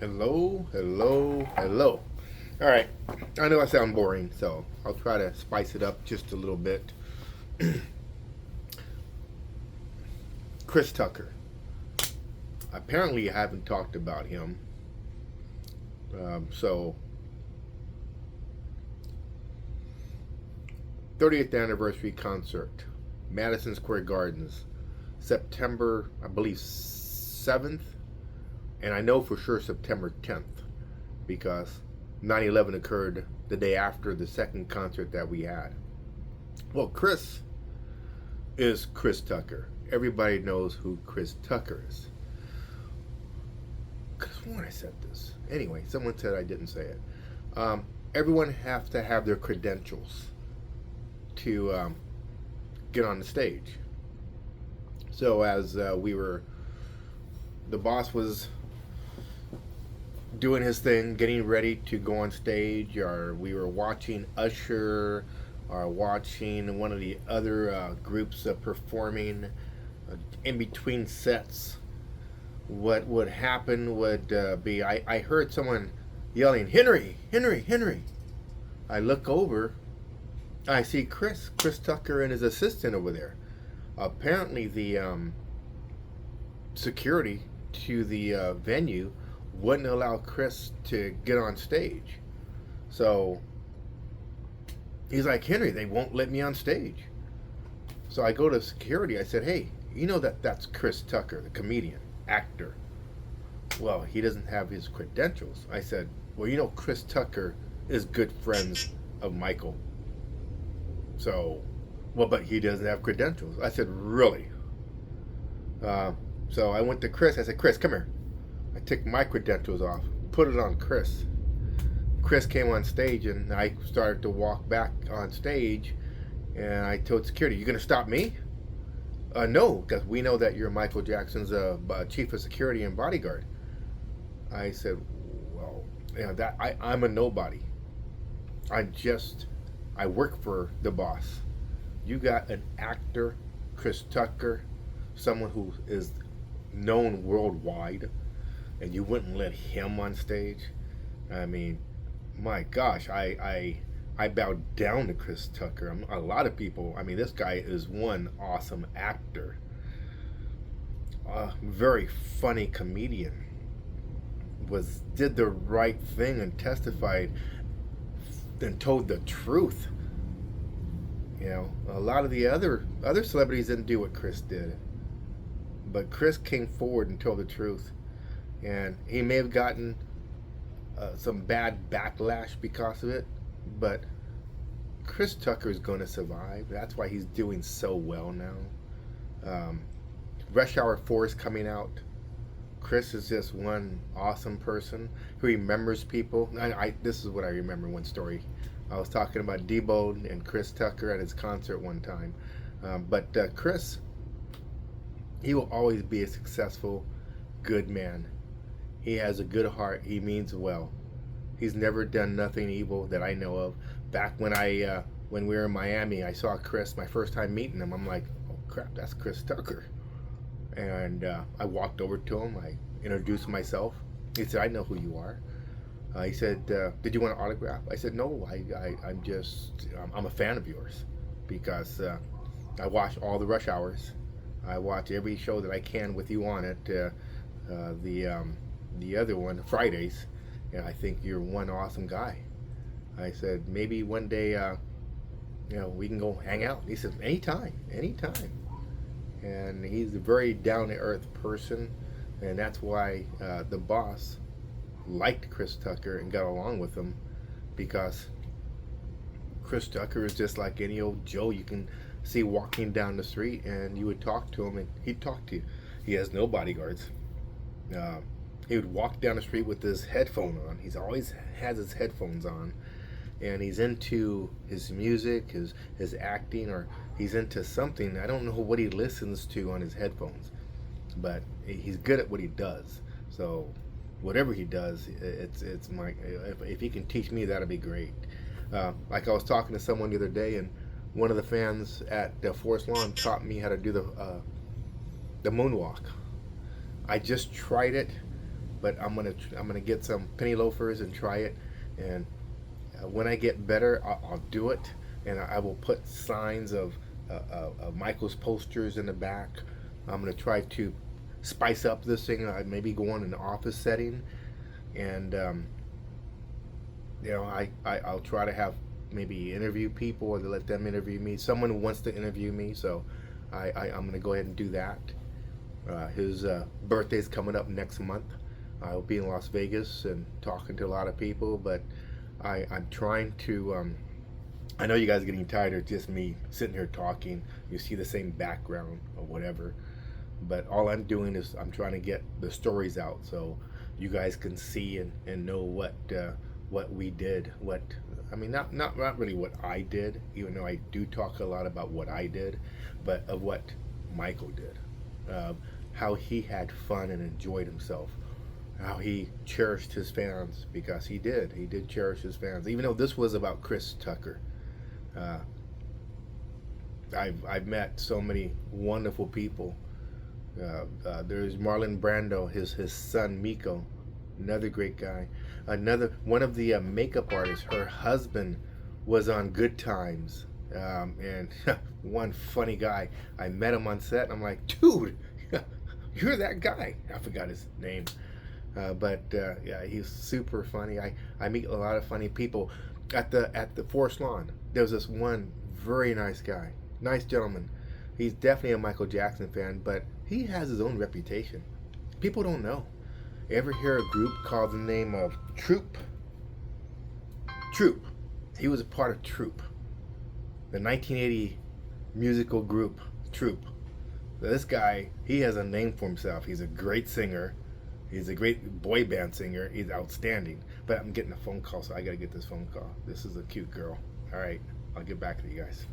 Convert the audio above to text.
Hello, hello, hello. All right, I know I sound boring, so I'll try to spice it up just a little bit. Chris Tucker. Apparently, I haven't talked about him. So, 30th anniversary concert, Madison Square Gardens, September, I believe, 7th, and I know for sure September 10th because 9/11 occurred the day after the second concert that we had. Well, Chris is Chris Tucker. Everybody knows who Chris Tucker is. Because when I said this, anyway, someone said I didn't say it. Everyone has to have their credentials to get on the stage. So as the boss was doing his thing, getting ready to go on stage, or we were watching Usher, or watching one of the other groups performing in between sets. What would happen would be I heard someone yelling, Henry, Henry, Henry. I look over, I see Chris Tucker and his assistant over there. Apparently, the security to the venue wouldn't allow Chris to get on stage. So he's like, Henry, they won't let me on stage. So I go to security. I said, hey, you know that's Chris Tucker, the comedian, actor. Well, he doesn't have his credentials. I said, well, you know, Chris Tucker is good friends of Michael. So, well, but he doesn't have credentials. I said, really? So I went to Chris. I said, Chris, come here. I took my credentials off, put it on Chris. Chris came on stage, and I started to walk back on stage, and I told security, you going to stop me? No, because we know that you're Michael Jackson's chief of security and bodyguard. I said, well, you know, I'm a nobody. I work for the boss. You got an actor, Chris Tucker, someone who is known worldwide, and you wouldn't let him on stage? I mean, my gosh, I bowed down to Chris Tucker. A lot of people, I mean, this guy is one awesome actor. Very funny comedian. Did the right thing and testified and told the truth. You know, a lot of the other celebrities didn't do what Chris did, but Chris came forward and told the truth, and he may have gotten some bad backlash because of it, but Chris Tucker is going to survive. That's why he's doing so well now. Rush Hour 4 is coming out. Chris is just one awesome person who remembers people. This is what I remember, one story. I was talking about Debo and Chris Tucker at his concert one time. But Chris, he will always be a successful, good man. He has a good heart. He means well. He's never done nothing evil that I know of. Back when when we were in Miami, I saw Chris. My first time meeting him, I'm like, oh crap, that's Chris Tucker. And I walked over to him. I introduced myself. He said, I know who you are. He said, did you want an autograph? I said, no, I'm a fan of yours because I watch all the Rush Hours. I watch every show that I can with you on it. The other one, Fridays, and I think you're one awesome guy. I said, maybe one day, we can go hang out. He said, anytime, anytime. And he's a very down-to-earth person, and that's why the boss liked Chris Tucker and got along with him, because Chris Tucker is just like any old Joe you can see walking down the street, and you would talk to him and he'd talk to you. He has no bodyguards. He would walk down the street with his headphone on. He's always has his headphones on, and he's into his music, his acting, or he's into something. I don't know what he listens to on his headphones, but he's good at what he does. So whatever he does, it's my, if he can teach me, that'd be great. Like I was talking to someone the other day, and one of the fans at the Forest Lawn taught me how to do the moonwalk. I just tried it but I'm gonna get some penny loafers and try it, and when I get better, I'll do it, and I will put signs of Michael's posters in the back. I'm gonna try to spice up this thing. Maybe go on an office setting, and I'll try to have maybe interview people or to let them interview me. Someone who wants to interview me, so I'm gonna go ahead and do that. His birthday's coming up next month. I'll be in Las Vegas and talking to a lot of people, but I'm trying to. I know you guys are getting tired of just me sitting here talking. You see the same background or whatever, but all I'm doing is I'm trying to get the stories out so you guys can see and know what we did. What I mean, not really what I did, even though I do talk a lot about what I did, but of what Michael did, how he had fun and enjoyed himself, how he cherished his fans, because he did cherish his fans, even though this was about Chris Tucker. I've met so many wonderful people. There's Marlon Brando, his son Miko, another great guy. Another one of the makeup artists, her husband was on Good Times, and one funny guy. I met him on set, and I'm like, dude, you're that guy. I forgot his name, but yeah, he's super funny. I meet a lot of funny people at the Forest Lawn. There was this one very nice guy, nice gentleman. He's definitely a Michael Jackson fan, but he has his own reputation. People don't know. Ever hear a group called the name of Troop? Troop. He was a part of Troop, the 1980 musical group Troop. This guy, he has a name for himself. He's a great singer. He's a great boy band singer. He's outstanding. But I'm getting a phone call, so I gotta get this phone call. This is a cute girl. All right, I'll get back to you guys.